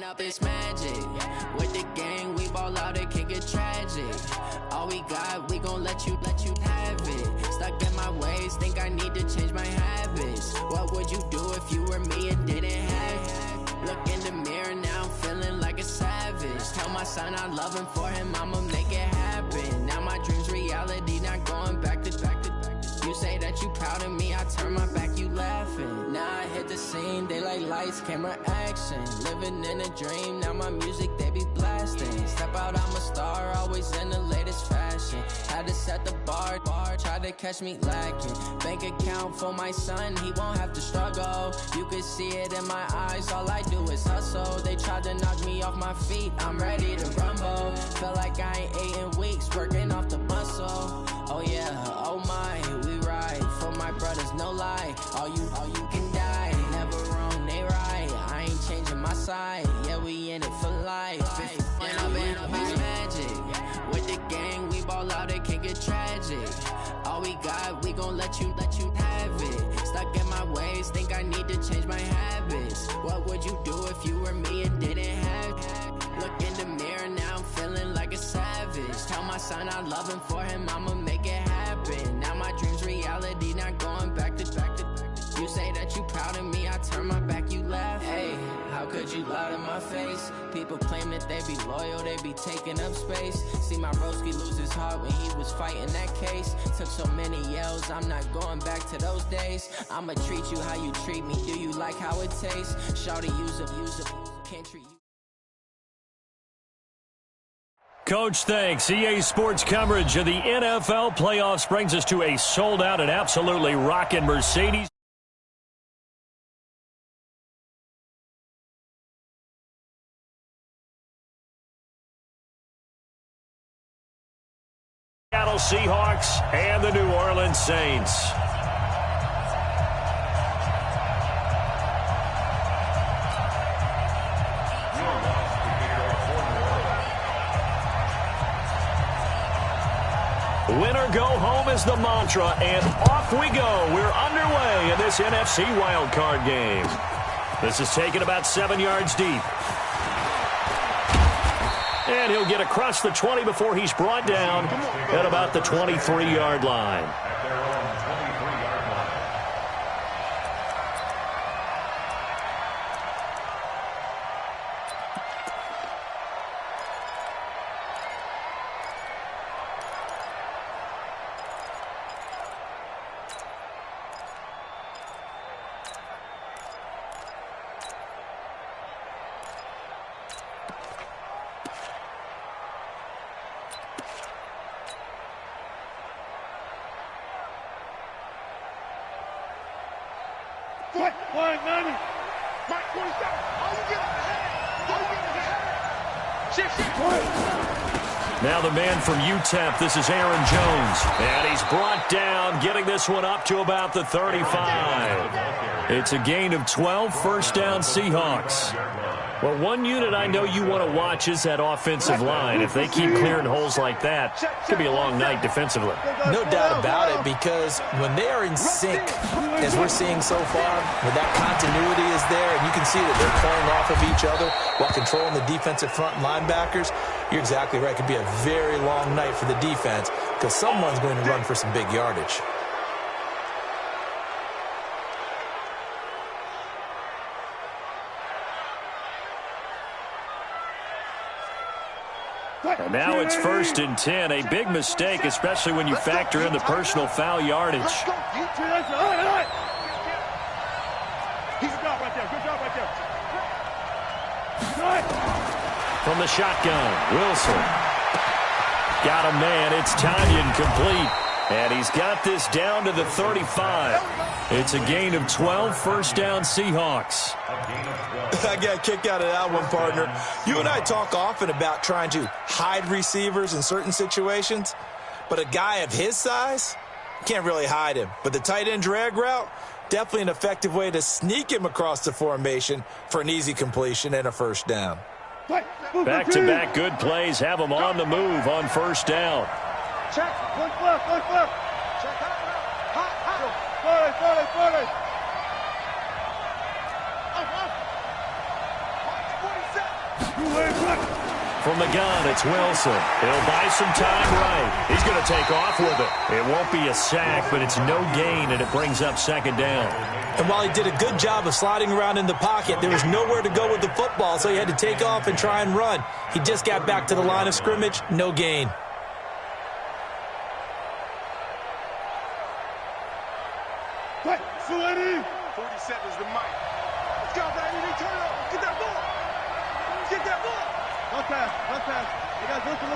Up it's magic. With the gang, we ball out, it can get tragic. All we got, we gon' let you have it. Stuck in my ways, think I need to change my habits. What would you do if you were me and didn't have it? Look in the mirror, now I'm feeling like a savage. Tell my son I love him, for him I'ma make it happen. Now my dream's reality, not going back to. You say that you proud of me, I turn my back, you laughing. Now I hit the scene, they like lights, camera, action. Living in a dream, now my music, they be blasting. Step out, I'm a star, always in the latest fashion. Had to set the bar, try to catch me lacking. Bank account for my son, he won't have to struggle. You can see it in my eyes, all I do is hustle. They tried to knock me off my feet, I'm ready to rumble. Feel like I ain't ate in weeks, working off the muscle. Oh yeah, oh my, we ride for my brothers, no lie. All you can die, never wrong, they right. I ain't changing my side, yeah, we in it for life. When I've been up, it's magic. With the gang, we ball out, it can get tragic. All we got, we gon' let you have it. Stuck in my ways, think I need to change my habits. What would you do if you were me and didn't have it? Look in the mirror, now I'm feeling like a savage. Tell my son I love him, for him I'ma make it happen. Now my dream's reality, not going back to. You say that you proud of me, I turn my back, you laugh. Hey, how could you lie to my face? People claim that they be loyal, they be taking up space. See my broski lose his heart when he was fighting that case. Took so many yells, I'm not going back to those days. I'ma treat you how you treat me, do you like how it tastes? Shawty, use up, can't treat you. Coach, thanks. EA Sports coverage of the NFL playoffs brings us to a sold-out and absolutely rockin' Mercedes. Seattle Seahawks and the New Orleans Saints. Winner go home is the mantra, and off we go. We're underway in this NFC wildcard game. This is taken about 7 yards deep. And he'll get across the 20 before he's brought down at about the 23-yard line. Now the man from UTEP, this is Aaron Jones. And he's brought down, getting this one up to about the 35. It's a gain of 12, first down Seahawks. Well, one unit I know you want to watch is that offensive line. If they keep clearing holes like that, it could be a long night defensively. No doubt about it, because when they are in sync, as we're seeing so far, when that continuity is there, and you can see that they're playing off of each other while controlling the defensive front linebackers, you're exactly right. It could be a very long night for the defense because someone's going to run for some big yardage. And now it's 1st and 10, a big mistake, especially when you factor in the personal foul yardage. He's a job right there. Good job right there. From the shotgun, Wilson. Got a man. It's Tanyan complete. And he's got this down to the 35. It's a gain of 12, first down Seahawks. I got a kick out of that one, partner. You and I talk often about trying to hide receivers in certain situations, but a guy of his size, can't really hide him. But the tight end drag route, definitely an effective way to sneak him across the formation for an easy completion and a first down. Back-to-back good plays have him on the move on first down. Check. Look left. Check out. Hot. From the gun, it's Wilson. He'll buy some time right. He's going to take off with it. It won't be a sack, but it's no gain, and it brings up second down. And while he did a good job of sliding around in the pocket, there was nowhere to go with the football, so he had to take off and try and run. He just got back to the line of scrimmage, no gain. Right, 47 is the mic. Let's go, baby. Turn it up. Get that ball. Get that ball. One pass. You guys listen.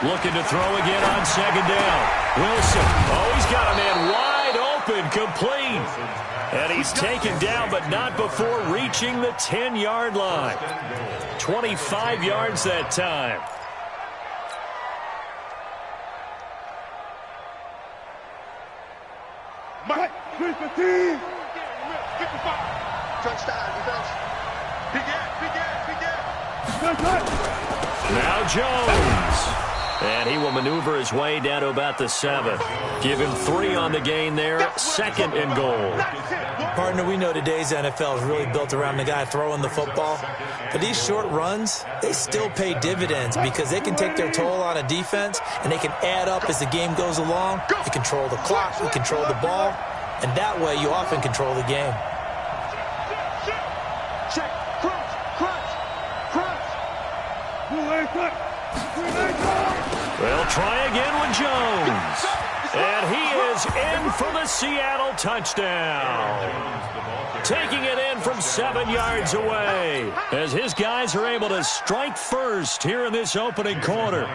Looking to throw again on second down. Wilson. Oh, he's got a man wide open, complete. And he's taken down, but not before reaching the 10-yard line. 25 yards that time. Mike, 315. 55. Touchdown, defense. Big gap. Now Jones. And he will maneuver his way down to about the 7. Give him 3 on the gain there. 2nd and goal. Partner, we know today's NFL is really built around the guy throwing the football. But these short runs, they still pay dividends because they can take their toll on a defense and they can add up as the game goes along. You control the clock, you control the ball, and that way you often control the game. Check. Crunch. They'll try again with Jones. And he is in for the Seattle touchdown. Taking it in from 7 yards away as his guys are able to strike first here in this opening quarter.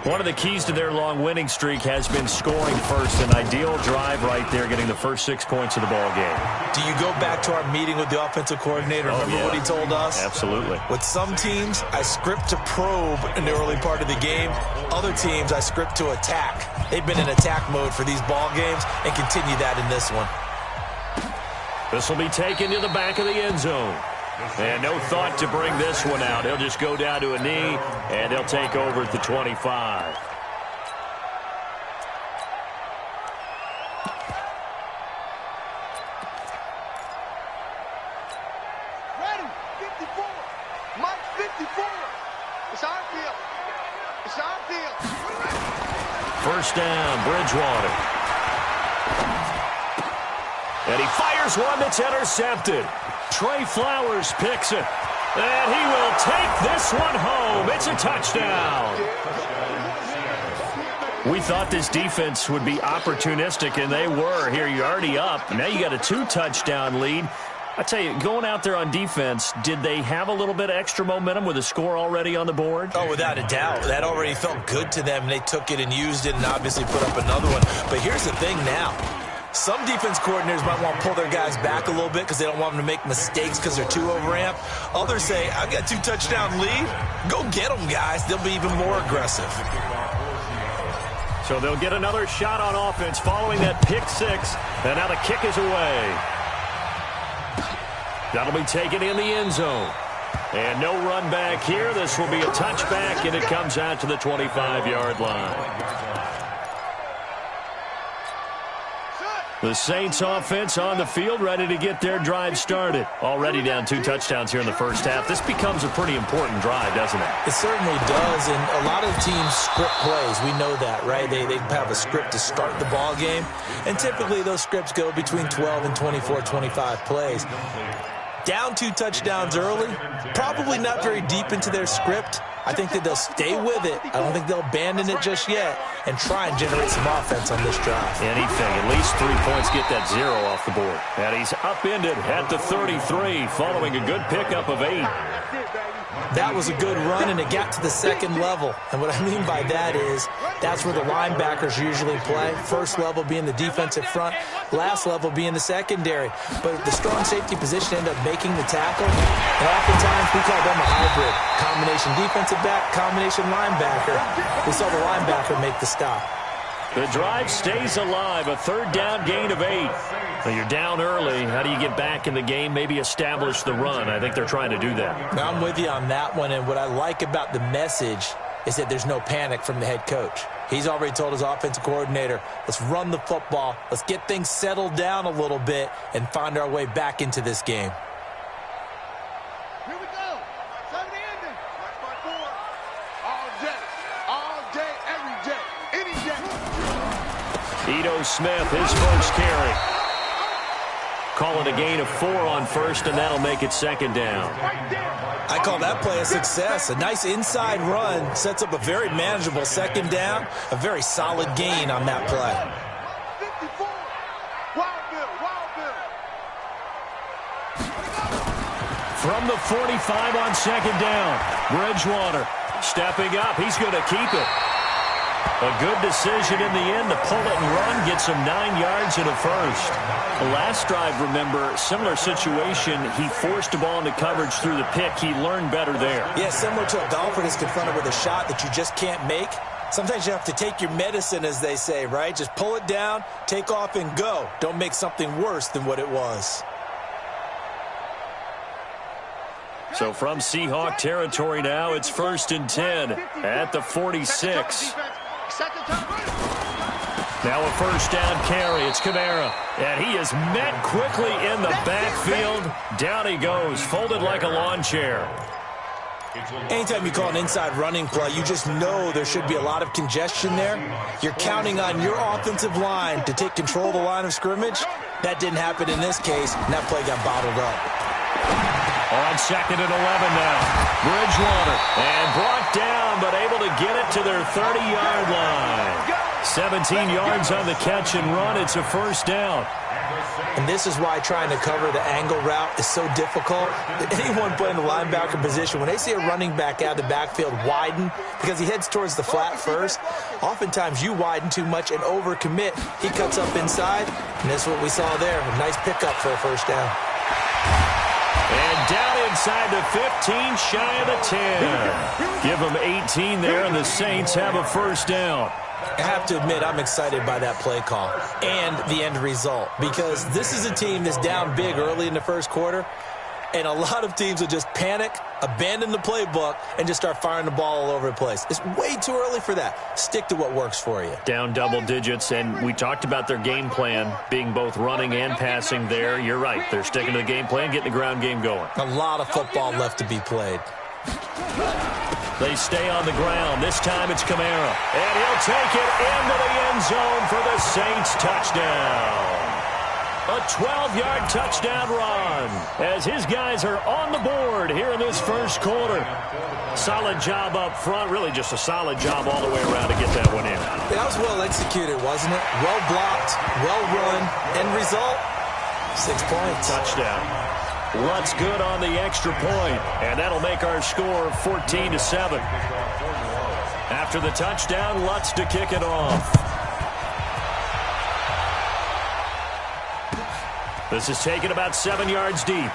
One of the keys to their long winning streak has been scoring first. An ideal drive right there, getting the first 6 points of the ball game. Do you go back to our meeting with the offensive coordinator? Remember what he told us? Absolutely. With some teams, I script to probe in the early part of the game. Other teams, I script to attack. They've been in attack mode for these ball games and continue that in this one. This will be taken to the back of the end zone. And no thought to bring this one out. He'll just go down to a knee, and they'll take over at the 25. Ready, 54. Mike, 54. It's our field. First down, Bridgewater. And he fires one that's intercepted. Trey Flowers picks it. And he will take this one home. It's a touchdown. We thought this defense would be opportunistic, and they were. Here, you're already up. Now you got a 2-touchdown lead. I tell you, going out there on defense, did they have a little bit of extra momentum with a score already on the board? Oh, without a doubt. That already felt good to them. They took it and used it and obviously put up another one. But here's the thing now. Some defense coordinators might want to pull their guys back a little bit because they don't want them to make mistakes because they're too overamped. Others say, I've got a 2-touchdown lead. Go get them, guys. They'll be even more aggressive. So they'll get another shot on offense following that pick six. And now the kick is away. That'll be taken in the end zone. And no run back here. This will be a touchback, and it comes out to the 25-yard line. The Saints offense on the field, ready to get their drive started. Already down 2 touchdowns here in the first half. This becomes a pretty important drive, doesn't it? It certainly does, and a lot of teams script plays. We know that, right? They have a script to start the ball game, and typically those scripts go between 12 and 24, 25 plays. Down 2 touchdowns early, probably not very deep into their script. I think that they'll stay with it. I don't think they'll abandon it just yet and try and generate some offense on this drive. Anything, at least 3 points, get that 0 off the board. And he's upended at the 33 following a good pickup of 8. That was a good run, and it got to the second level. And what I mean by that is that's where the linebackers usually play. First level being the defensive front, last level being the secondary. But the strong safety position ended up making the tackle. And oftentimes we call them a hybrid. Combination defensive back, combination linebacker. We saw the linebacker make the stop. The drive stays alive, a third down gain of 8. Well, you're down early. How do you get back in the game, maybe establish the run? I think they're trying to do that. Now, I'm with you on that one, and what I like about the message is that there's no panic from the head coach. He's already told his offensive coordinator, let's run the football, let's get things settled down a little bit and find our way back into this game. Here we go. Seven ending. Watch my four. All day, every day, any day. Ito Smith, his first carry. Call it a gain of 4 on first, and that'll make it second down. I call that play a success. A nice inside run sets up a very manageable second down, a very solid gain on that play. 54. Wild Bill. From the 45 on second down, Bridgewater stepping up. He's going to keep it. A good decision in the end to pull it and run, gets him 9 yards and a first. The last drive, remember, similar situation. He forced the ball into coverage through the pick. He learned better there. Yeah, similar to a golfer that's confronted with a shot that you just can't make. Sometimes you have to take your medicine, as they say, right? Just pull it down, take off, and go. Don't make something worse than what it was. So from Seahawk territory now, it's 1st and 10 at the 46. Now a first down carry. It's Kamara. And he is met quickly in the backfield. Down he goes, folded like a lawn chair. Anytime you call an inside running play, you just know there should be a lot of congestion there. You're counting on your offensive line to take control of the line of scrimmage. That didn't happen in this case, and that play got bottled up. On 2nd and 11 now. Bridgewater. And brought down, but able to get it to their 30-yard line. 17 yards on the catch and run. It's a first down. And this is why trying to cover the angle route is so difficult. Anyone playing the linebacker position, when they see a running back out of the backfield widen, because he heads towards the flat first, oftentimes you widen too much and overcommit. He cuts up inside, and that's what we saw there. A nice pickup for a first down. And down inside the 15, shy of the 10. Give them 18 there, and the Saints have a first down. I have to admit, I'm excited by that play call and the end result, because this is a team that's down big early in the first quarter, and a lot of teams will just panic, abandon the playbook, and just start firing the ball all over the place. It's way too early for that. Stick to what works for you. Down double digits, and we talked about their game plan being both running and passing there. You're right. They're sticking to the game plan, getting the ground game going. A lot of football left to be played. They stay on the ground. This time it's Kamara. And he'll take it into the end zone for the Saints touchdown. A 12-yard touchdown run as his guys are on the board here in this first quarter. Solid job up front. Really just a solid job all the way around to get that one in. That was well executed, wasn't it? Well blocked, well run. End result, 6 points. Touchdown. Lutz good on the extra point, and that'll make our score 14-7. After the touchdown, Lutz to kick it off. This is taken about 7 yards deep.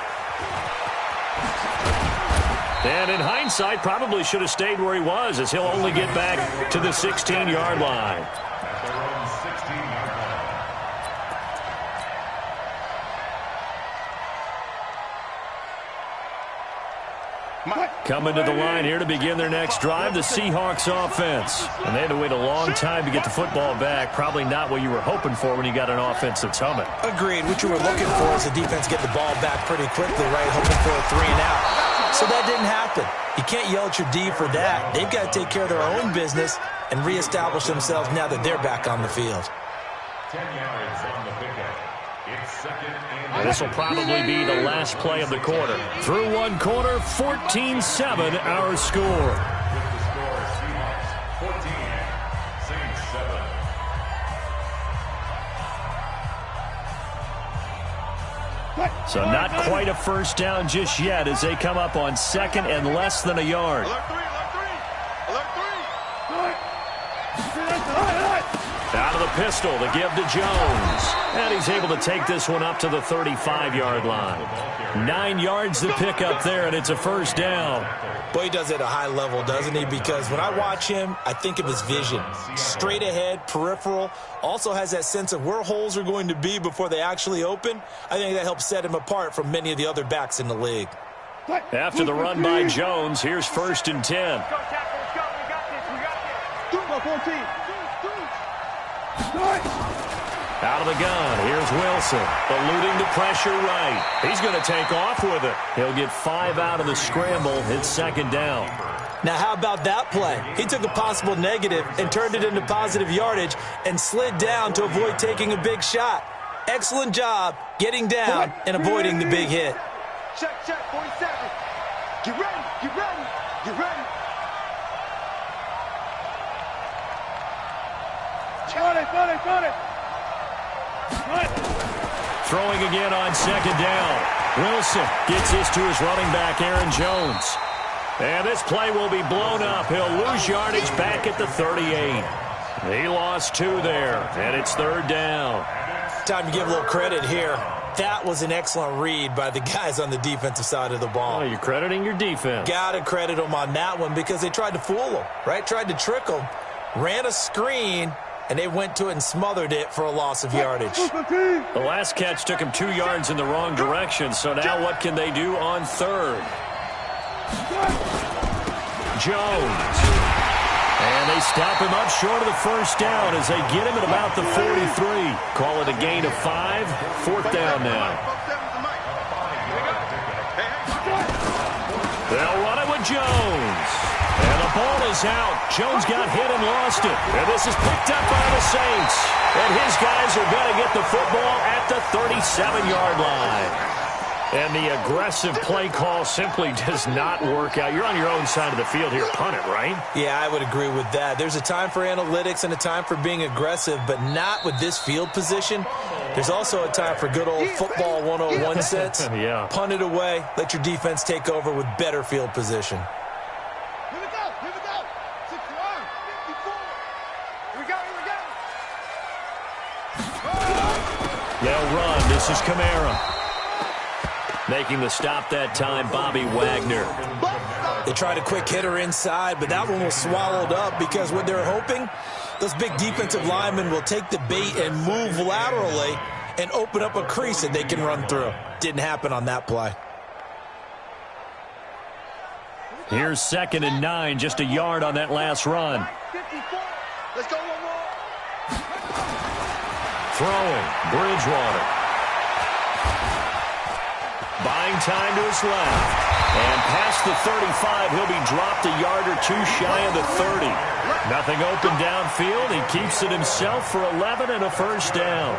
And in hindsight, probably should have stayed where he was, as he'll only get back to the 16-yard line. Coming to the line here to begin their next drive, the Seahawks offense. And they had to wait a long time to get the football back. Probably not what you were hoping for when you got an offense that's humming. Agreed. What you were looking for is the defense get the ball back pretty quickly, right? Hoping for a 3 and out. So that didn't happen. You can't yell at your D for that. They've got to take care of their own business and reestablish themselves now that they're back on the field. 10 yards on the pickup. It's second and this will probably be the last play of the quarter. Through one quarter, 14-7 our score. with the score Seahawks 14, Saints 7. So not quite a first down just yet as they come up on second and less than a yard. Alert 3, alert 3, alert 3. Out of the pistol to give to Jones. And he's able to take this one up to the 35-yard line. 9 yards to pick up there, and it's a first down. Boy, he does it at a high level, doesn't he? Because when I watch him, I think of his vision. Straight ahead, peripheral. Also has that sense of where holes are going to be before they actually open. I think that helps set him apart from many of the other backs in the league. After the run by Jones, here's 1st and 10. Let's go, Tackle. Let's go. We got this. We got this. Go, 14. Out of the gun, here's Wilson, eluding the pressure right. He's going to take off with it. He'll get 5 out of the scramble. It's 2nd down. Now, how about that play? He took a possible negative and turned it into positive yardage and slid down to avoid taking a big shot. Excellent job getting down and avoiding the big hit. Check, 47. Get ready, get ready, get ready. Got it. Throwing again on 2nd down. Wilson gets this to his running back, Aaron Jones. And this play will be blown up. He'll lose yardage back at the 38. He lost 2 there, and it's 3rd down. Time to give a little credit here. That was an excellent read by the guys on the defensive side of the ball. Oh, you're crediting your defense. Got to credit them on that one because they tried to fool him, right? Tried to trick him. Ran a screen, and they went to it and smothered it for a loss of yardage. The last catch took him 2 yards in the wrong direction, so now what can they do on 3rd? Jones. And they stop him up short of the first down as they get him at about the 43. Call it a gain of 5. 4th down now. They'll run it with Jones. And the ball is out. Jones got hit and lost it. And this is picked up by the Saints. And his guys are going to get the football at the 37-yard line. And the aggressive play call simply does not work out. You're on your own side of the field here. Punt it, right? Yeah, I would agree with that. There's a time for analytics and a time for being aggressive, but not with this field position. There's also a time for good old football 101 sense. Yeah. Punt it away. Let your defense take over with better field position. Here we go. 61, 54. Here we go. They'll run. This is Kamara. Making the stop that time, Bobby Wagner. They tried a quick hitter inside, but that one was swallowed up because what they're hoping, those big defensive linemen will take the bait and move laterally and open up a crease that they can run through. Didn't happen on that play. Here's 2nd and 9, just a yard on that last run. 54. Let's go one more. Throwing, Bridgewater. Buying time to his left. And past the 35, he'll be dropped a yard or 2 shy of the 30. Nothing open downfield. He keeps it himself for 11 and a first down.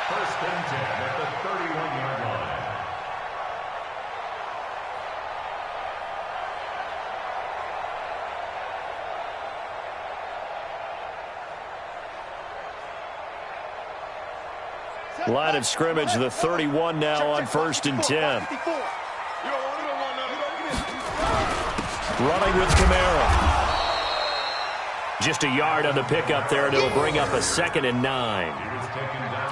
First and 10 at the 31-yard line. Line of scrimmage, the 31 now on 1st and 10. Running with Kamara. Just a yard on the pickup there, and it'll bring up a 2nd and 9.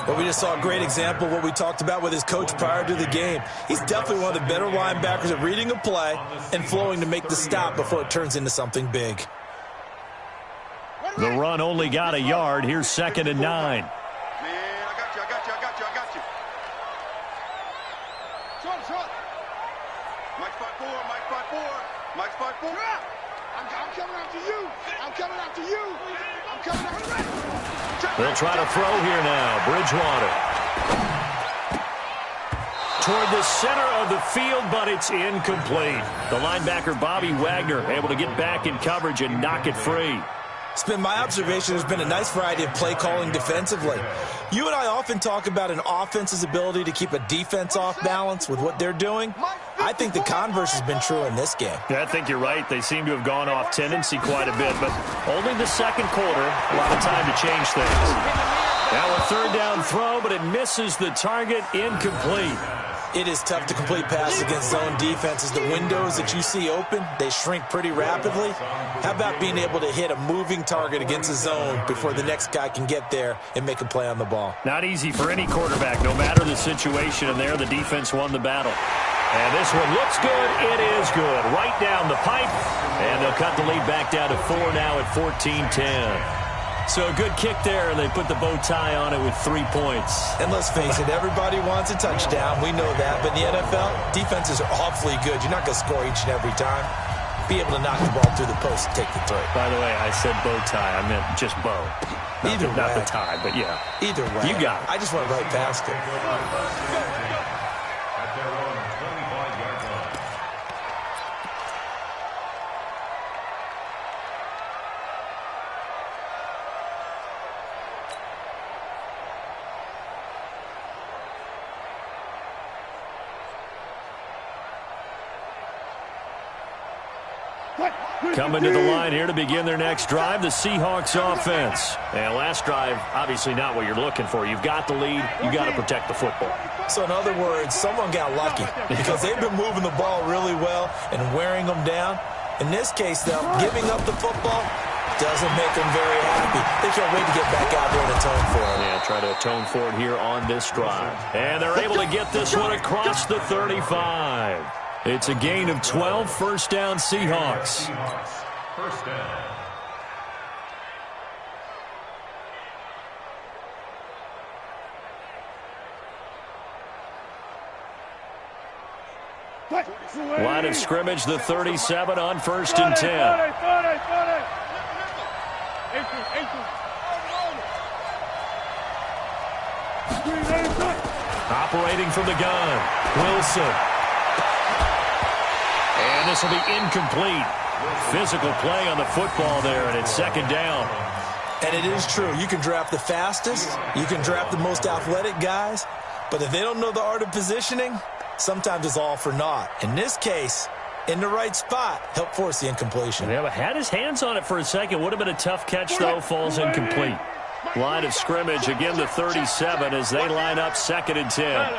Well, we just saw a great example of what we talked about with his coach prior to the game. He's definitely one of the better linebackers at reading a play and flowing to make the stop before it turns into something big. The run only got a yard. Here's 2nd and 9. They'll try to throw here now. Bridgewater. Toward the center of the field, but it's incomplete. The linebacker, Bobby Wagner, able to get back in coverage and knock it free. It's been my observation there's been a nice variety of play calling defensively. You and I often talk about an offense's ability to keep a defense off balance with what they're doing. I think the converse has been true in this game. Yeah, I think you're right. They seem to have gone off tendency quite a bit, but only the 2nd quarter, a lot of time to change things. Now a 3rd down throw, but it misses the target, incomplete. It is tough to complete passes against zone defenses. The windows that you see open, they shrink pretty rapidly. How about being able to hit a moving target against a zone before the next guy can get there and make a play on the ball? Not easy for any quarterback, no matter the situation. And there, the defense won the battle. And this one looks good. It is good. Right down the pipe. And they'll cut the lead back down to 4 now at 14-10. So a good kick there, and they put the bow tie on it with 3 points. And let's face it, everybody wants a touchdown. We know that. But in the NFL, defenses are awfully good. You're not going to score each and every time. Be able to knock the ball through the post and take the throw. By the way, I said bow tie. I meant just bow. Not the tie, but yeah. Either way. You got it. I just went right past it. At their own 25-yard line. Coming to the line here to begin their next drive, the Seahawks offense. And last drive, obviously not what you're looking for. You've got the lead. You got to protect the football. So in other words, someone got lucky because they've been moving the ball really well and wearing them down. In this case, though, giving up the football doesn't make them very happy. They can't wait to get back out there and atone for it. Yeah, try to atone for it here on this drive. And they're able to get this one across the 35. It's a gain of 12, first down Seahawks. First down. Line of scrimmage, the 37 on 1st and 10. Operating from the gun, Wilson. And this will be incomplete. Physical play on the football there, and it's 2nd down. And it is true. You can draft the fastest. You can draft the most athletic guys. But if they don't know the art of positioning, sometimes it's all for naught. In this case, in the right spot, help force the incompletion. Yeah, but had his hands on it for a second. Would have been a tough catch, though. Falls incomplete. Line of scrimmage, again the 37 as they line up 2nd and 10.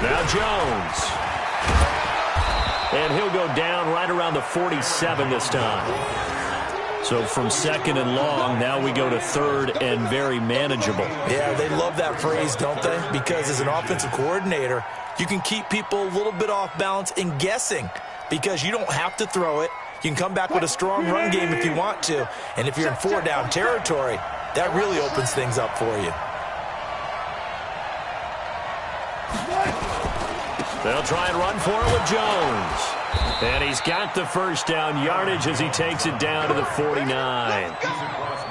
Now Jones. And he'll go down right around the 47 this time. So from 2nd and long, now we go to 3rd and very manageable. Yeah, they love that phrase, don't they? Because as an offensive coordinator, you can keep people a little bit off balance and guessing because you don't have to throw it. You can come back with a strong run game if you want to. And if you're in 4-down territory, that really opens things up for you. They'll try and run for it with Jones. And he's got the first down yardage as he takes it down to the 49.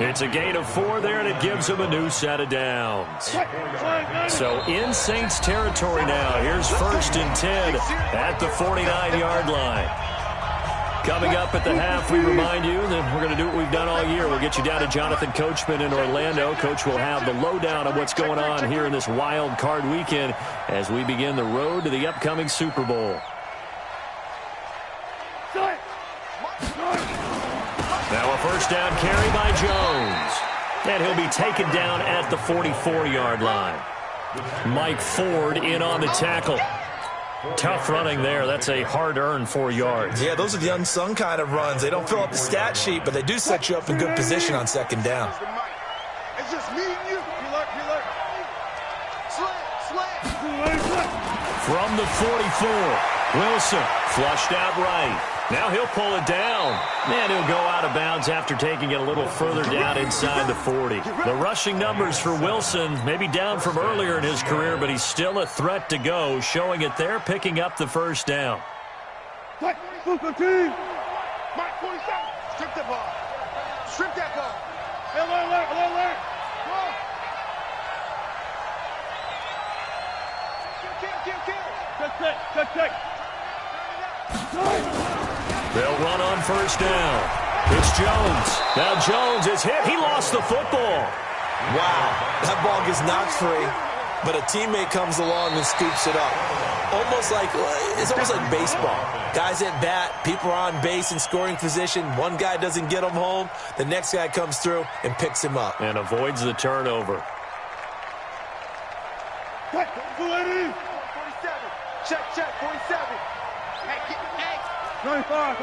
It's a gain of 4 there, and it gives him a new set of downs. So in Saints territory now. Here's 1st and 10 at the 49-yard line. Coming up at the half, we remind you that we're going to do what we've done all year. We'll get you down to Jonathan Coachman in Orlando. Coach will have the lowdown on what's going on here in this wild card weekend as we begin the road to the upcoming Super Bowl. Now a first down carry by Jones. And he'll be taken down at the 44-yard line. Mike Ford in on the tackle. Tough running there. That's a hard-earned 4 yards. Yeah, those are the unsung kind of runs. They don't fill up the stat sheet, but they do set you up in good position on 2nd down. It's just me and you. From the 44, Wilson flushed out right. Now he'll pull it down. And he'll go out of bounds after taking it a little further down inside the 40. The rushing numbers for Wilson maybe down from earlier in his career, but he's still a threat to go, showing it there, picking up the first down. Mike 47. Strip that ball. Strip that ball. Alert. Check. They'll run on first down. It's Jones. Now Jones is hit. He lost the football. Wow, that ball gets knocked free. but a teammate comes along and scoops it up. It's almost like baseball. Guys at bat, people are on base in scoring position. One guy doesn't get him home. The next guy comes through and picks him up. And avoids the turnover. 47. Check, 47. Hey. 95.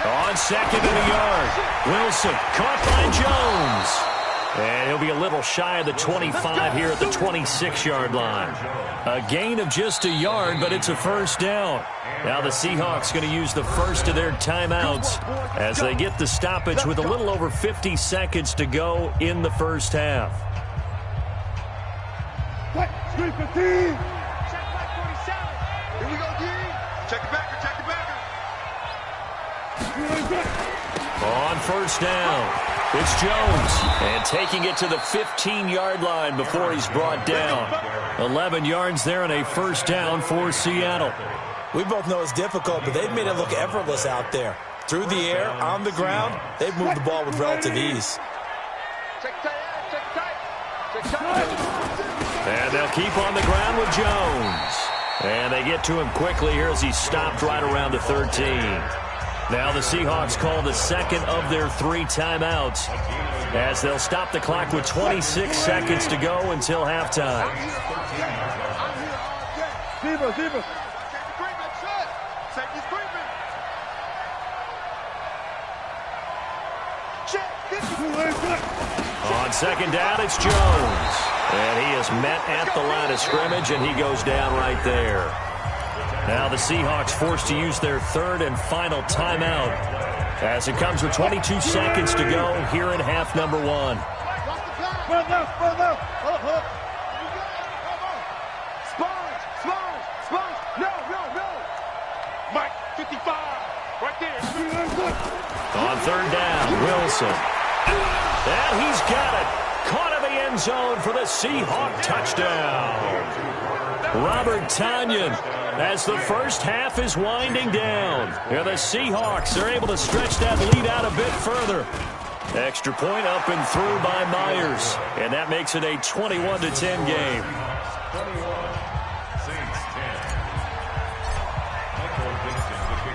On second and a yard. Wilson caught by Jones. And he'll be a little shy of the 25 here at the 26-yard line. A gain of just a yard, but it's a first down. Now the Seahawks going to use the first of their timeouts as they get the stoppage with a little over 50 seconds to go in the first half. Check 15. Check 47. Here we go, D. Check the backer. On first down, it's Jones. And taking it to the 15-yard line before he's brought down. 11 yards there and a first down for Seattle. We both know it's difficult, but they've made it look effortless out there. Through the air, on the ground, they've moved the ball with relative ease. And they'll keep on the ground with Jones. And they get to him quickly here as he's stopped right around the 13. Now the Seahawks call the second of their 3 timeouts as they'll stop the clock with 26 seconds to go until halftime. Zebra. On second down, it's Jones. And he is met at the line of scrimmage, and he goes down right there. Now the Seahawks forced to use their third and final timeout as it comes with 22 seconds to go here in half number 1. No. Mike, 55, right there. On third down, Wilson. And he's got it. Caught in the end zone for the Seahawk touchdown. Robert Tonyan, as the first half is winding down. And the Seahawks are able to stretch that lead out a bit further. Extra point up and through by Myers. And that makes it a 21-10 game.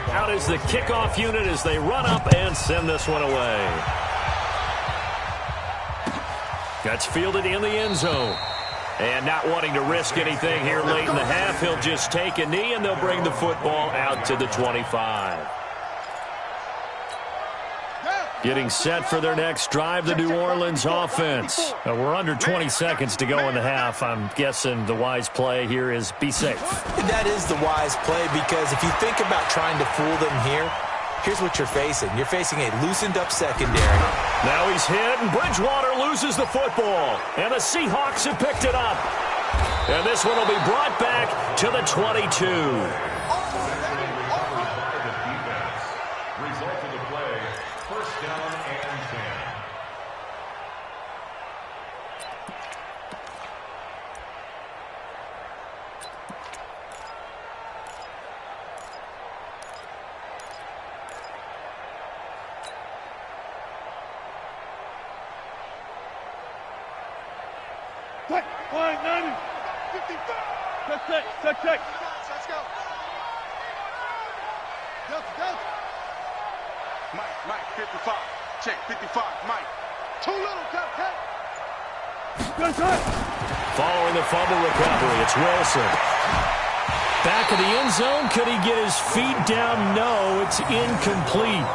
Out is the kickoff unit as they run up and send this one away. That's fielded in the end zone. And not wanting to risk anything here late in the half, he'll just take a knee, and they'll bring the football out to the 25. Getting set for their next drive, the New Orleans offense. We're under 20 seconds to go in the half. I'm guessing the wise play here is be safe. That is the wise play, because if you think about trying to fool them here, here's what you're facing. You're facing a loosened-up secondary. Now he's hit, and Bridgewater loses the football. And the Seahawks have picked it up. And this one will be brought back to the 22. Result of the play, first down and 10. Line 90. 55. Check. Let's go. Delta. Mike, 55. Check, 55. Mike. Too little, cut. Following the fumble recovery, it's Wilson. Back of the end zone. Could he get his feet down? No, it's incomplete.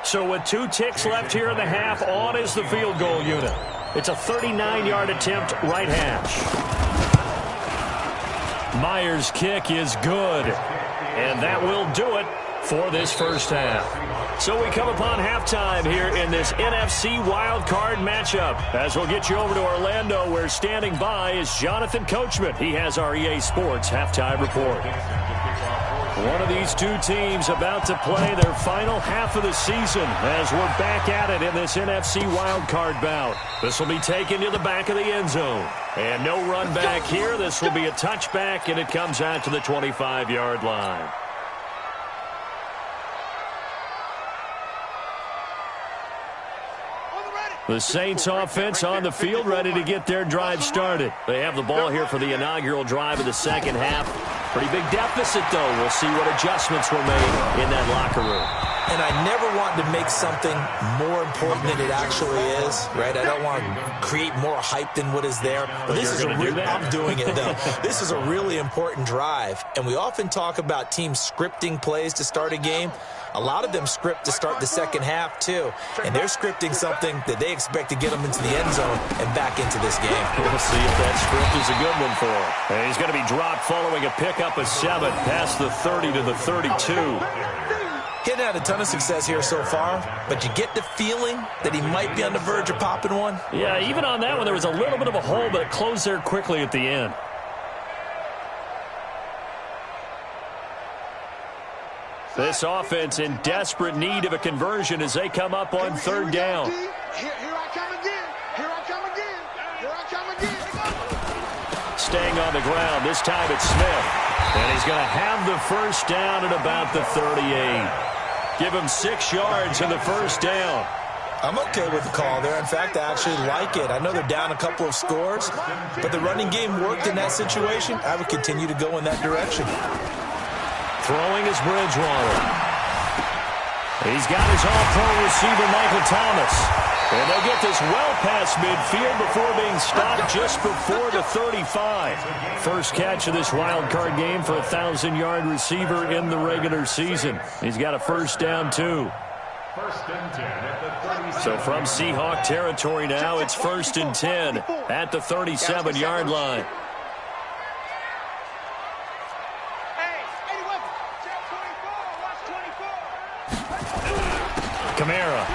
So with 2 ticks left here in the half, on is the field goal unit. It's a 39-yard attempt, right hash. Myers' kick is good. And that will do it for this first half. So we come upon halftime here in this NFC wildcard matchup. As we'll get you over to Orlando, where standing by is Jonathan Coachman. He has our EA Sports halftime report. One of these two teams about to play their final half of the season as we're back at it in this NFC wildcard bout. This will be taken to the back of the end zone. And no run back here. This will be a touchback, and it comes out to the 25-yard line. The Saints offense on the field, ready to get their drive started. They have the ball here for the inaugural drive of the second half. Pretty big deficit, though. We'll see what adjustments were made in that locker room. And I never want to make something more important than it actually is, right? I don't want to create more hype than what is there. But this is I'm doing it, though. This is a really important drive. And we often talk about teams scripting plays to start a game. A lot of them script to start the second half, too. And they're scripting something that they expect to get them into the end zone and back into this game. We'll see if that script is a good one for him. And he's going to be dropped following a pickup of 7 past the 30 to the 32. He hadn't had a ton of success here so far, but you get the feeling that he might be on the verge of popping one. Yeah, even on that one, there was a little bit of a hole, but it closed there quickly at the end. This offense in desperate need of a conversion as they come up on third down. Here I come again. Here I come again. Here I come again. Staying on the ground, this time it's Smith. And he's going to have the first down at about the 38. Give him 6 yards in the first down. I'm okay with the call there. In fact, I actually like it. I know they're down a couple of scores, but the running game worked in that situation. I would continue to go in that direction. Throwing is Bridgewater. He's got his all-pro receiver, Michael Thomas. And they'll get this well past midfield before being stopped just before the 35. First catch of this wild card game for a 1,000-yard receiver in the regular season. He's got a first down, too. So from Seahawk territory now, it's 1st and 10 at the 37-yard line. Kamara.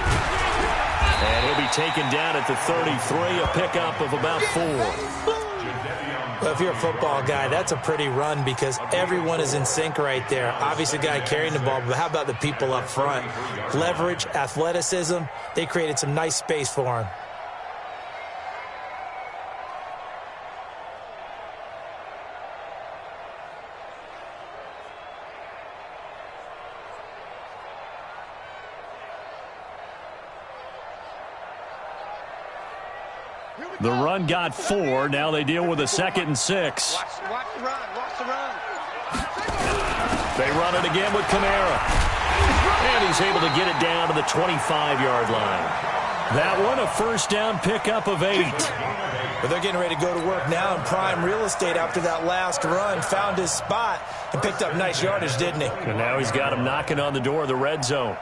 And he'll be taken down at the 33, a pickup of about 4. Well, if you're a football guy, that's a pretty run because everyone is in sync right there. Obviously, the guy carrying the ball, but how about the people up front? Leverage, athleticism, they created some nice space for him. The run got 4. Now they deal with a 2nd and 6. Watch the run. Watch the run. They run it again with Kamara. And he's able to get it down to the 25-yard line. That one, a first down pickup of 8. But they're getting ready to go to work now in prime real estate after that last run. Found his spot and picked up nice yardage, didn't he? And now he's got him knocking on the door of the red zone.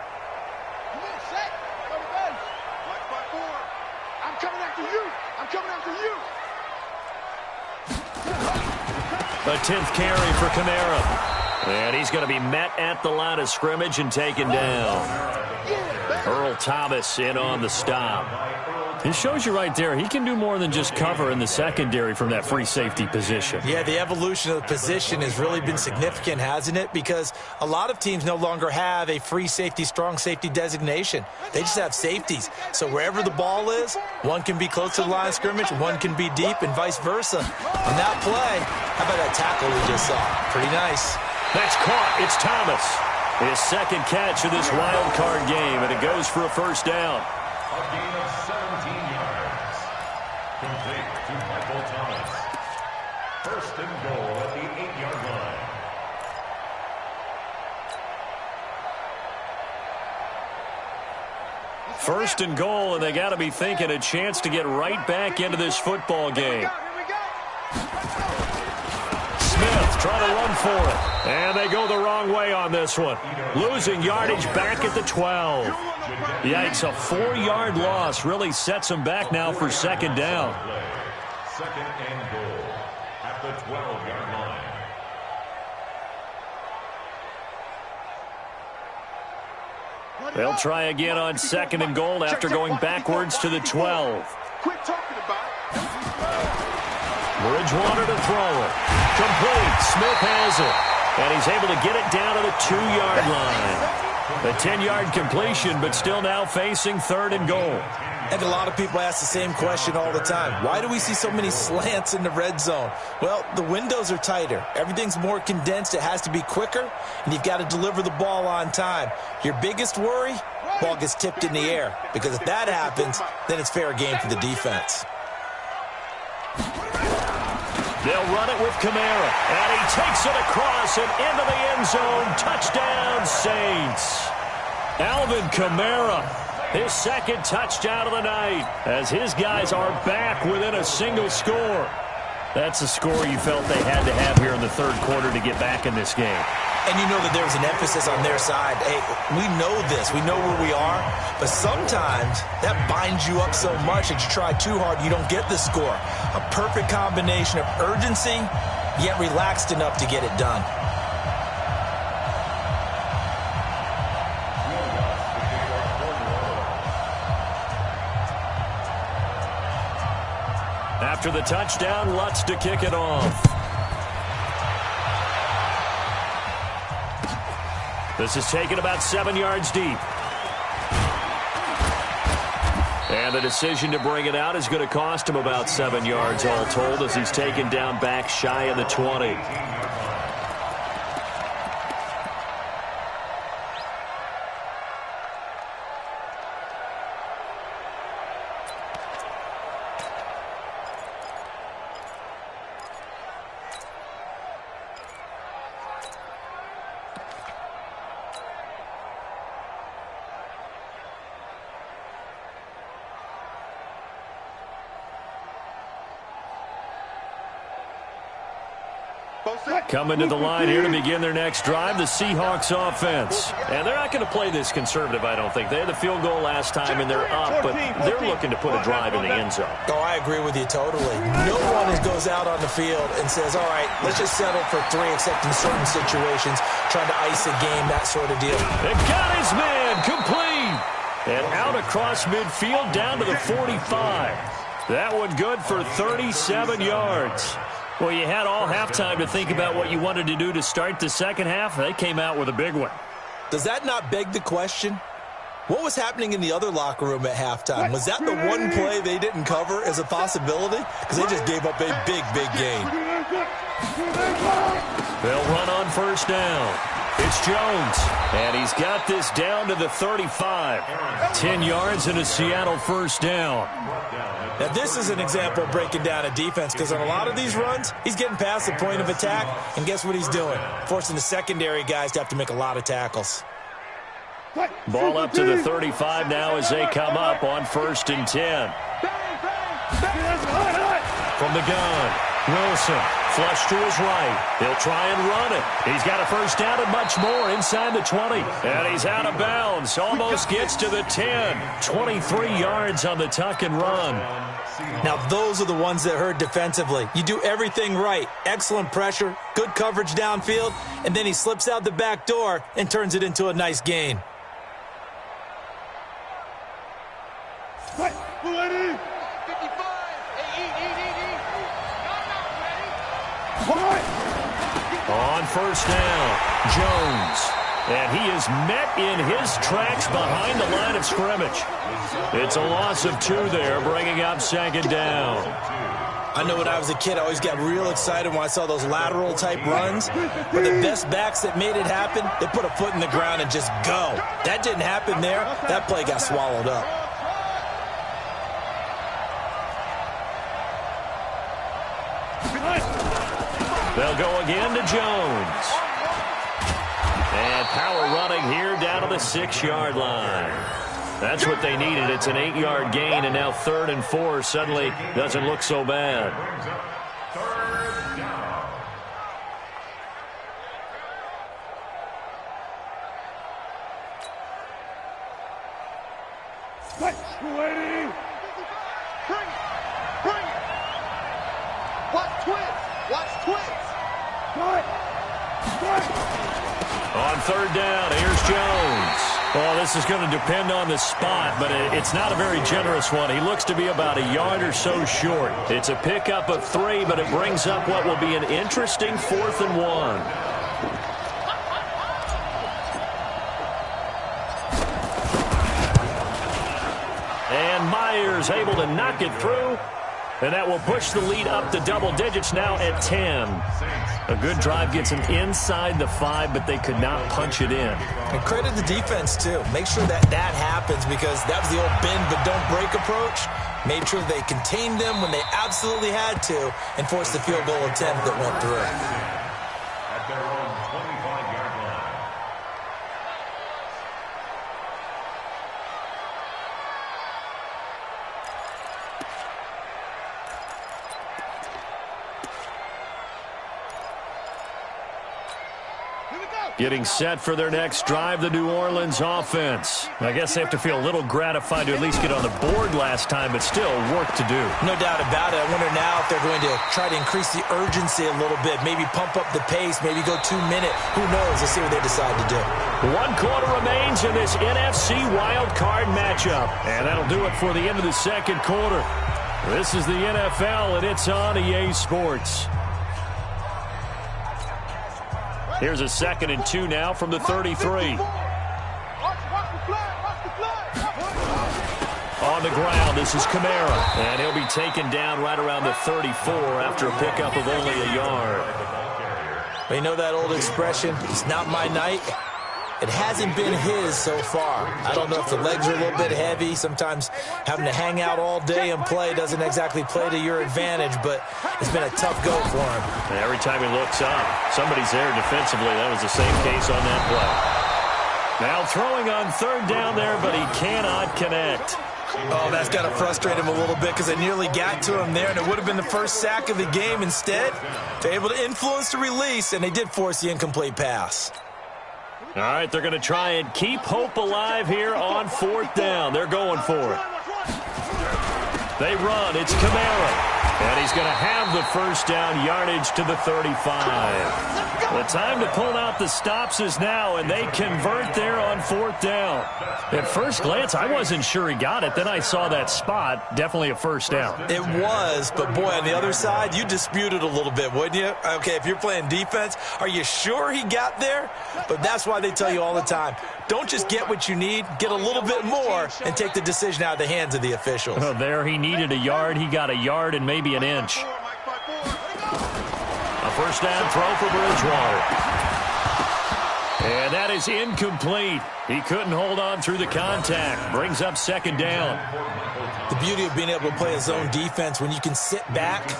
A 10th carry for Kamara. And he's going to be met at the line of scrimmage and taken down. Earl Thomas in on the stop. It shows you right there, he can do more than just cover in the secondary from that free safety position. Yeah, the evolution of the position has really been significant, hasn't it? Because a lot of teams no longer have a free safety, strong safety designation. They just have safeties. So wherever the ball is, one can be close to the line of scrimmage, one can be deep, and vice versa. On that play, how about that tackle we just saw? Pretty nice. That's caught. It's Thomas. His 2nd catch of this wild card game, and it goes for a first down. A gain of 17 yards. Complete to Michael Thomas. 1st and goal at the 8-yard line. First and goal, and they got to be thinking a chance to get right back into this football game. Smith trying to run for it. And they go the wrong way on this one. Losing yardage back at the 12. Yikes, a 4-yard loss really sets them back now for 2nd down. 2nd and goal at the 12-yard line. They'll try again on 2nd and goal after going backwards to the 12. Quit talking about it. Bridgewater to throw it. Complete. Smith has it. And he's able to get it down to the 2-yard line. A 10-yard completion, but still now facing 3rd and goal. And a lot of people ask the same question all the time. Why do we see so many slants in the red zone? Well, the windows are tighter. Everything's more condensed. It has to be quicker, and you've got to deliver the ball on time. Your biggest worry? Ball gets tipped in the air. Because if that happens, then it's fair game for the defense. They'll run it with Kamara, and he takes it across and into the end zone. Touchdown, Saints. Alvin Kamara, his 2nd touchdown of the night, as his guys are back within a single score. That's a score you felt they had to have here in the 3rd quarter to get back in this game. And you know that there's an emphasis on their side. Hey, we know this. We know where we are. But sometimes that binds you up so much that you try too hard, you don't get the score. A perfect combination of urgency, yet relaxed enough to get it done. After the touchdown, Lutz to kick it off. This is taken about 7 yards deep. And the decision to bring it out is going to cost him about 7 yards all told, as he's taken down back shy of the 20. Coming to the line here to begin their next drive, the Seahawks offense. And they're not going to play this conservative, I don't think. They had the field goal last time, and they're up, but they're looking to put a drive in the end zone. Oh, I agree with you totally. No one goes out on the field and says, all right, let's just settle for 3, except in certain situations, trying to ice a game, that sort of deal. They got his man, complete. And out across midfield, down to the 45. That one good for 37 yards. Well, you had all halftime to think about what you wanted to do to start the second half. They came out with a big one. Does that not beg the question? What was happening in the other locker room at halftime? Was that the one play they didn't cover as a possibility? Because they just gave up a big, big gain. They'll run on 1st down. It's Jones, and he's got this down to the 35. 10 yards and a Seattle 1st down. Now, this is an example of breaking down a defense, because on a lot of these runs, he's getting past the point of attack, and guess what he's doing? Forcing the secondary guys to have to make a lot of tackles. Ball up to the 35 now as they come up on 1st and 10. From the gun, Wilson, flush to his right. He'll try and run it. He's got a 1st down and much more inside the 20. And he's out of bounds. Almost gets to the 10. 23 yards on the tuck and run. Now, those are the ones that hurt defensively. You do everything right. Excellent pressure, good coverage downfield, and then he slips out the back door and turns it into a nice gain. On 1st down, Jones. And he is met in his tracks behind the line of scrimmage. It's a loss of 2 there, bringing up 2nd down. I know when I was a kid, I always got real excited when I saw those lateral-type runs. But the best backs that made it happen, they put a foot in the ground and just go. That didn't happen there. That play got swallowed up. They'll go again to Jones. And power running here down to the 6-yard line. That's what they needed. It's an 8-yard gain, and now 3rd and 4 suddenly doesn't look so bad. On 3rd down, here's Jones. Well, this is going to depend on the spot, but it's not a very generous one. He looks to be about a yard or so short. It's a pickup of 3, but it brings up what will be an interesting 4th and 1. And Myers able to knock it through. And that will push the lead up to double digits now at 10. A good drive gets them inside the 5, but they could not punch it in. And credit the defense, too. Make sure that happens, because that was the old bend but don't break approach. Made sure they contained them when they absolutely had to and forced the field goal attempt that went through. At their own 25-yard line. Getting set for their next drive, the New Orleans offense. I guess they have to feel a little gratified to at least get on the board last time, but still work to do. No doubt about it. I wonder now if they're going to try to increase the urgency a little bit, maybe pump up the pace, maybe go 2-minute. Who knows? Let's see what they decide to do. 1 quarter remains in this NFC wild card matchup, and that'll do it for the end of the second quarter. This is the NFL, and it's on EA Sports. Here's a 2nd and 2 now from the 33. On the ground, this is Kamara. And he'll be taken down right around the 34 after a pickup of only a yard. Well, you know that old expression, it's not my night? It hasn't been his so far. I don't know if the legs are a little bit heavy. Sometimes having to hang out all day and play doesn't exactly play to your advantage, but it's been a tough go for him. And every time he looks up, somebody's there defensively. That was the same case on that play. Now throwing on 3rd down there, but he cannot connect. Oh, that's got to frustrate him a little bit, because they nearly got to him there, and it would have been the first sack of the game. Instead, they're able to influence the release, and they did force the incomplete pass. All right, they're going to try and keep hope alive here on 4th down. They're going for it. They run. It's Kamara. And he's going to have the first down, yardage to the 35. The time to pull out the stops is now, and they convert there on 4th down. At first glance, I wasn't sure he got it. Then I saw that spot. Definitely a first down. It was, but boy, on the other side, you dispute it a little bit, wouldn't you? Okay, if you're playing defense, are you sure he got there? But that's why they tell you all the time, don't just get what you need, get a little bit more, and take the decision out of the hands of the officials. Oh, there he needed a yard. He got a yard and maybe an inch. A first down throw for Bridgewater. And that is incomplete. He couldn't hold on through the contact. Brings up 2nd down. The beauty of being able to play a zone defense, when you can sit back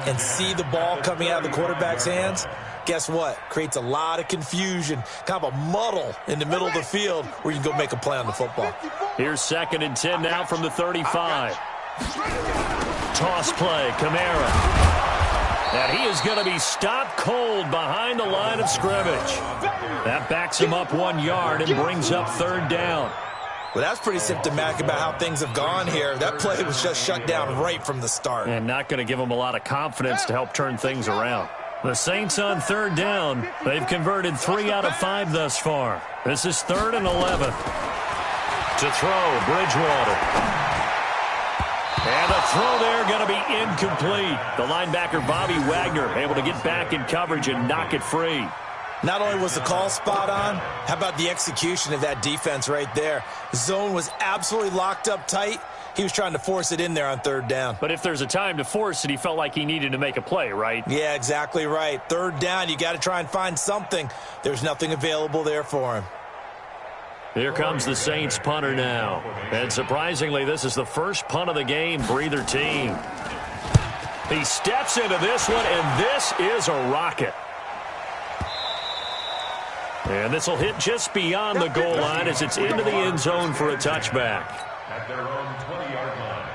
and see the ball coming out of the quarterback's hands, guess what? Creates a lot of confusion, kind of a muddle in the middle of the field where you can go make a play on the football. Here's 2nd and 10 now from the 35. Toss play, Kamara. And he is going to be stopped cold behind the line of scrimmage. That backs him up 1 yard and brings up 3rd down. Well, that's pretty symptomatic about how things have gone here. That play was just shut down right from the start. And not going to give him a lot of confidence to help turn things around. The Saints on 3rd down. They've converted 3 out of 5 thus far. This is 3rd and 11. To throw, Bridgewater. And the throw there going to be incomplete. The linebacker, Bobby Wagner, able to get back in coverage and knock it free. Not only was the call spot on, how about the execution of that defense right there? The zone was absolutely locked up tight. He was trying to force it in there on 3rd down. But if there's a time to force it, he felt like he needed to make a play, right? Yeah, exactly right. 3rd down, you got to try and find something. There's nothing available there for him. Here comes the Saints punter now. And surprisingly, this is the first punt of the game for either team. He steps into this one, and this is a rocket. And this will hit just beyond the goal line as it's into the end zone for a touchback. At their own 20-yard line.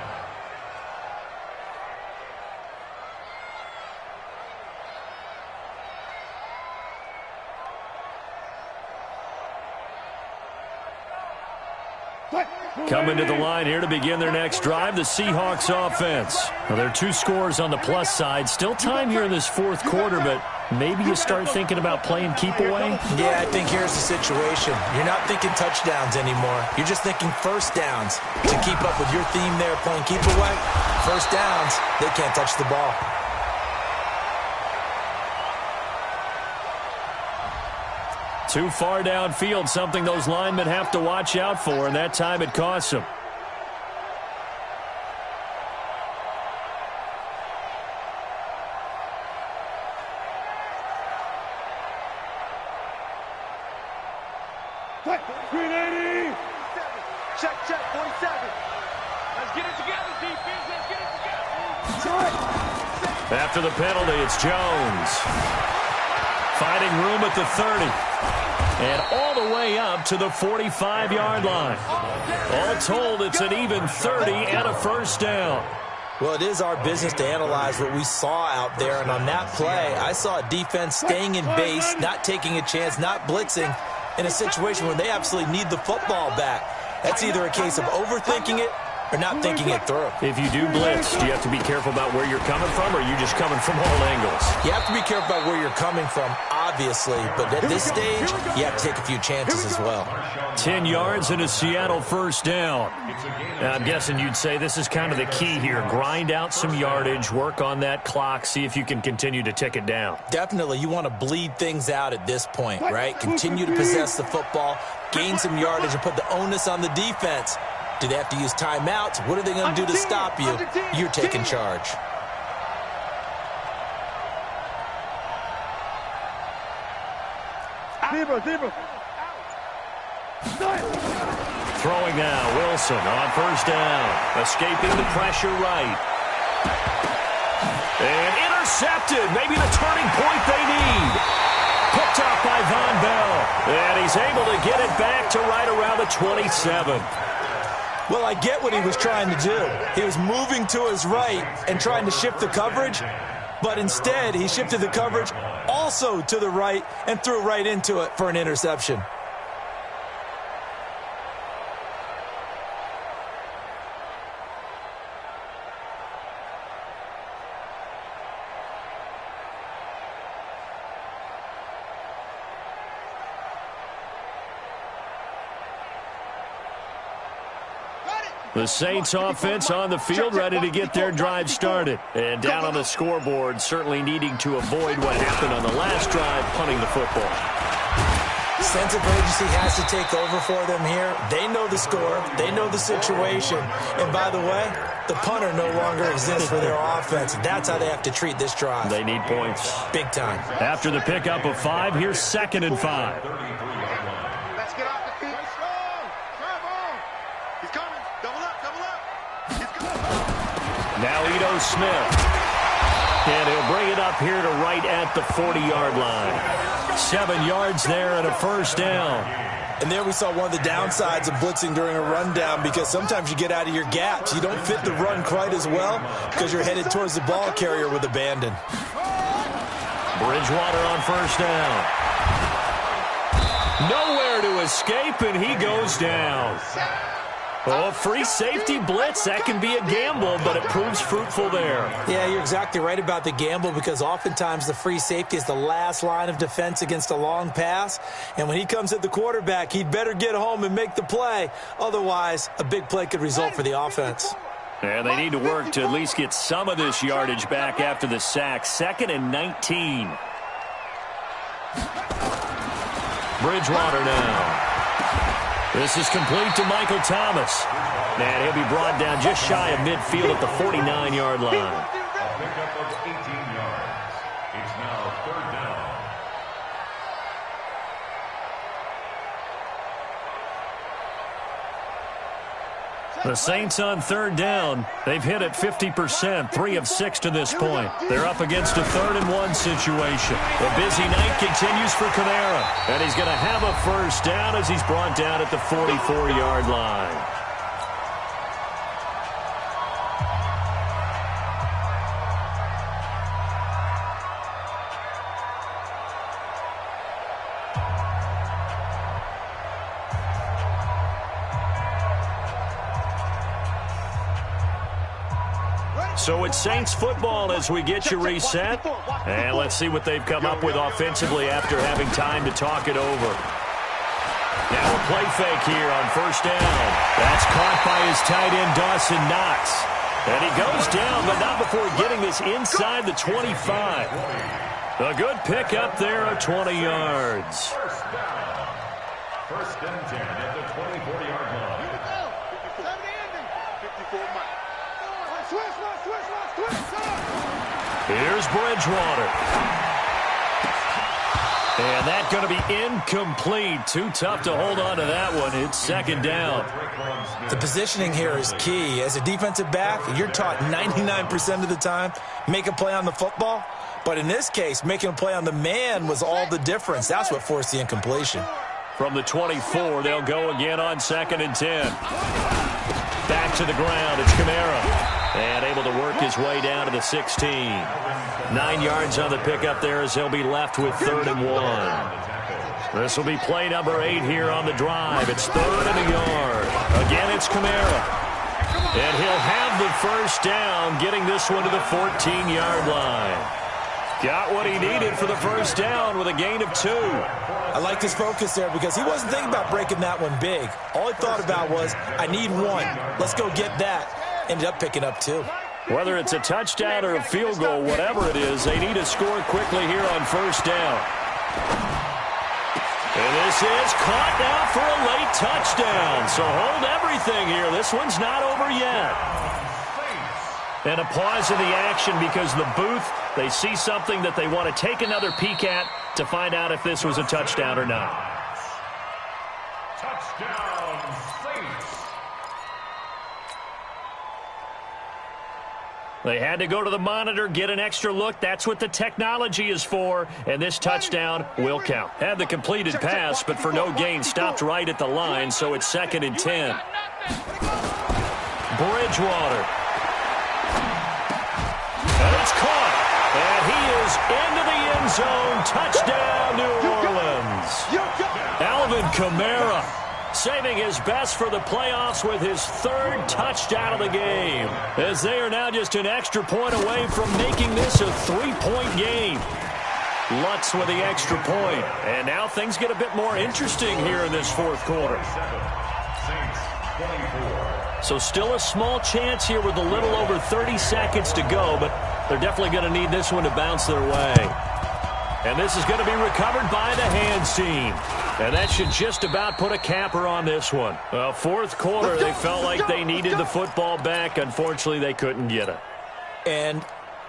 Coming to the line here to begin their next drive, the Seahawks offense. Well, there are 2 scores on the plus side. Still time here in this 4th quarter, but maybe you start thinking about playing keep away? Yeah, I think here's the situation. You're not thinking touchdowns anymore. You're just thinking first downs. To keep up with your theme there, playing keep away, first downs, they can't touch the ball. Too far downfield, something those linemen have to watch out for, and that time it costs them. Check, 47. Let's get it together, defense. Let's get it together. After the penalty, it's Jones. Finding room at the 30. And all the way up to the 45-yard line. All told, it's an even 30 and a first down. Well, it is our business to analyze what we saw out there. And on that play, I saw a defense staying in base, not taking a chance, not blitzing in a situation where they absolutely need the football back. That's either a case of overthinking it or not thinking it through. If you do blitz, do you have to be careful about where you're coming from, or are you just coming from all angles? You have to be careful about where you're coming from, obviously, but at this stage, you have to take a few chances as well. 10 yards and a Seattle first down. Now, I'm guessing you'd say this is kind of the key here. Grind out some yardage, work on that clock, see if you can continue to tick it down. Definitely, you want to bleed things out at this point, right? Continue to possess the football, gain some yardage, and put the onus on the defense. Do they have to use timeouts? What are they going to do to stop you? You're taking charge. Zebra. Throwing now, Wilson on first down. Escaping the pressure right. And intercepted. Maybe the turning point they need. Picked off by Von Bell. And he's able to get it back to right around the 27. Well, I get what he was trying to do. He was moving to his right and trying to shift the coverage, but instead he shifted the coverage also to the right and threw right into it for an interception. The Saints offense on the field, ready to get their drive started. And down on the scoreboard, certainly needing to avoid what happened on the last drive, punting the football. Sense of urgency has to take over for them here. They know the score. They know the situation. And by the way, the punter no longer exists for their offense. That's how they have to treat this drive. They need points. Big time. After the pickup of 5, here's 2nd and 5. Let's get off the field. Drive on. He's coming. Double up. He's coming. Now Ito Smith. And he'll bring it up here to right at the 40-yard line. 7 yards there and a first down. And there we saw one of the downsides of blitzing during a rundown, because sometimes you get out of your gaps. You don't fit the run quite as well because you're headed towards the ball carrier with abandon. Bridgewater on first down. Nowhere to escape, and he goes down. Oh, free safety blitz, that can be a gamble, but it proves fruitful there. Yeah, you're exactly right about the gamble, because oftentimes the free safety is the last line of defense against a long pass. And when he comes at the quarterback, he'd better get home and make the play. Otherwise, a big play could result for the offense. And they need to work to at least get some of this yardage back after the sack. 2nd and 19. Bridgewater now. This is complete to Michael Thomas. And he'll be brought down just shy of midfield at the 49-yard line. A pickup of 18 yards. It's now 3rd down. The Saints on 3rd down. They've hit it 50%, 3 of 6 to this point. They're up against a 3rd and 1 situation. The busy night continues for Kamara, and he's going to have a first down as he's brought down at the 44-yard line. So it's Saints football as we get you reset. And let's see what they've come up with offensively after having time to talk it over. Now a play fake here on first down. That's caught by his tight end, Dawson Knox. And he goes down, but not before getting this inside the 25. A good pickup there of 20 yards. First down. 1st and 10 at the 24-yard line. 54 miles. Here's Bridgewater. And that's going to be incomplete. Too tough to hold on to that one. It's second down. The positioning here is key. As a defensive back, you're taught 99% of the time, make a play on the football. But in this case, making a play on the man was all the difference. That's what forced the incompletion. From the 24, they'll go again on 2nd and 10. Back to the ground. It's Kamara. And able to work his way down to the 16. 9 yards on the pickup there as they'll be left with 3rd and 1. This will be play number 8 here on the drive. It's 3rd and a yard. Again, it's Kamara. And he'll have the first down, getting this one to the 14-yard line. Got what he needed for the first down with a gain of 2. I like his focus there because he wasn't thinking about breaking that one big. All he thought about was, I need 1. Let's go get that. Ended up picking up 2. Whether it's a touchdown or a field goal, whatever it is, they need to score quickly here on first down. And this is caught now for a late touchdown. So hold everything here. This one's not over yet. And a pause in the action because the booth, they see something that they want to take another peek at to find out if this was a touchdown or not. Touchdown, Saints. They had to go to the monitor, get an extra look. That's what the technology is for, and this touchdown will count. Had the completed pass, but for no gain, stopped right at the line, so it's 2nd and 10. Bridgewater. And it's caught, and he is into the end zone. Touchdown, New Orleans. Alvin Kamara saving his best for the playoffs with his 3rd touchdown of the game, as they are now just an extra point away from making this a 3-point game. Lutz with the extra point, and now things get a bit more interesting here in this 4th quarter. So still a small chance here with a little over 30 seconds to go, but they're definitely going to need this one to bounce their way. And this is going to be recovered by the hands team. And that should just about put a capper on this one. 4th quarter, they felt like they needed the football back. Unfortunately, they couldn't get it. And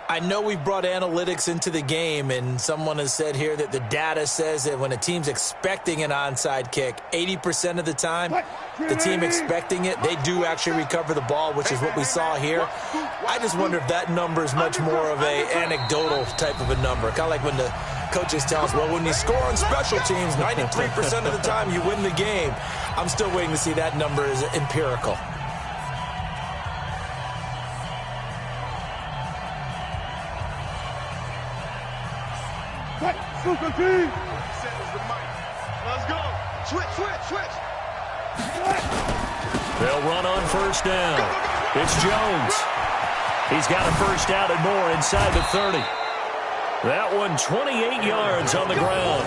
I know we've brought analytics into the game, and someone has said here that the data says that when a team's expecting an onside kick, 80% of the time, the team expecting it, they do actually recover the ball, which is what we saw here. I just wonder if that number is much more of a anecdotal type of a number. Kind of like when the coaches tell us, well, when you score on special teams, 93% of the time you win the game. I'm still waiting to see that number is empirical. Super team. Let's go. Switch. They'll run on first down. It's Jones. He's got a first down and more inside the 30. That one 28 yards on the ground.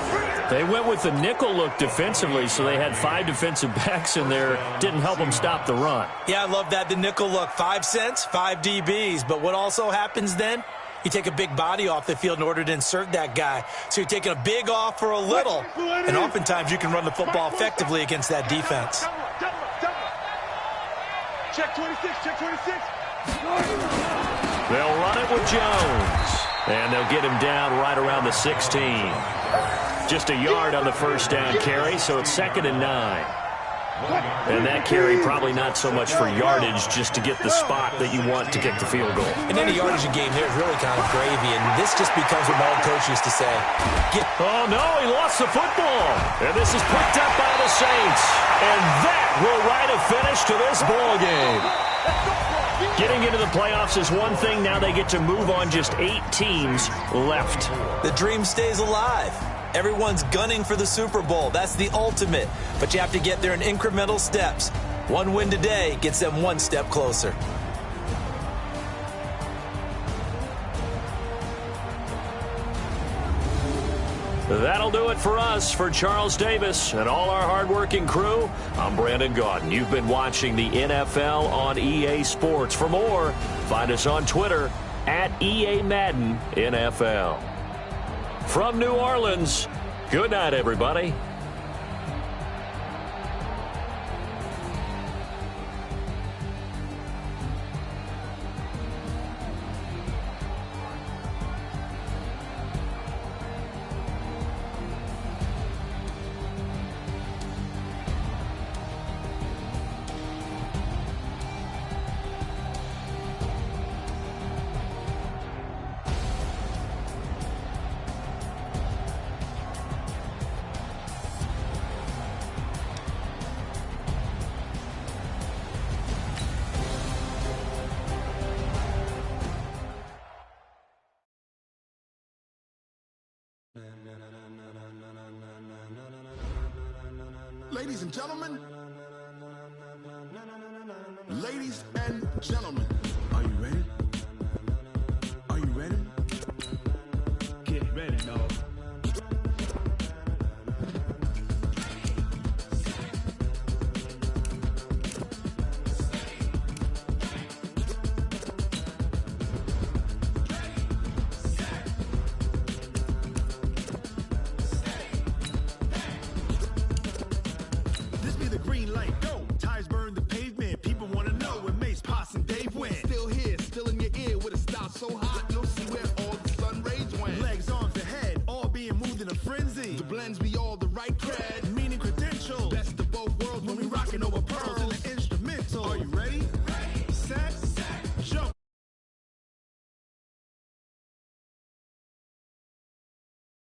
They went with the nickel look defensively, so they had 5 defensive backs in there. Didn't help them stop the run. Yeah, I love that, the nickel look. 5 cents, 5 DBs. But what also happens then? You take a big body off the field in order to insert that guy. So you're taking a big off for a little. And oftentimes you can run the football effectively against that defense. Check 26. They'll run it with Jones. And they'll get him down right around the 16. Just a yard on the first down carry, so it's 2nd and 9. And that carry probably not so much for yardage, just to get the spot that you want to kick the field goal. And in a yardage game, there's really kind of gravy, and this just becomes what my old coach used to say. Oh, no, he lost the football. And this is picked up by the Saints. And that will write a finish to this ball game. Getting into the playoffs is one thing. Now they get to move on, just 8 teams left. The dream stays alive. Everyone's gunning for the Super Bowl. That's the ultimate. But you have to get there in incremental steps. One win today gets them one step closer. That'll do it for us. For Charles Davis and all our hardworking crew, I'm Brandon Gaudin. You've been watching the NFL on EA Sports. For more, find us on Twitter at EA Madden NFL. From New Orleans, good night, everybody. Ladies and gentlemen. Ladies and gentlemen. Are you ready? Are you ready? Get ready, dog. This be the green light. Go.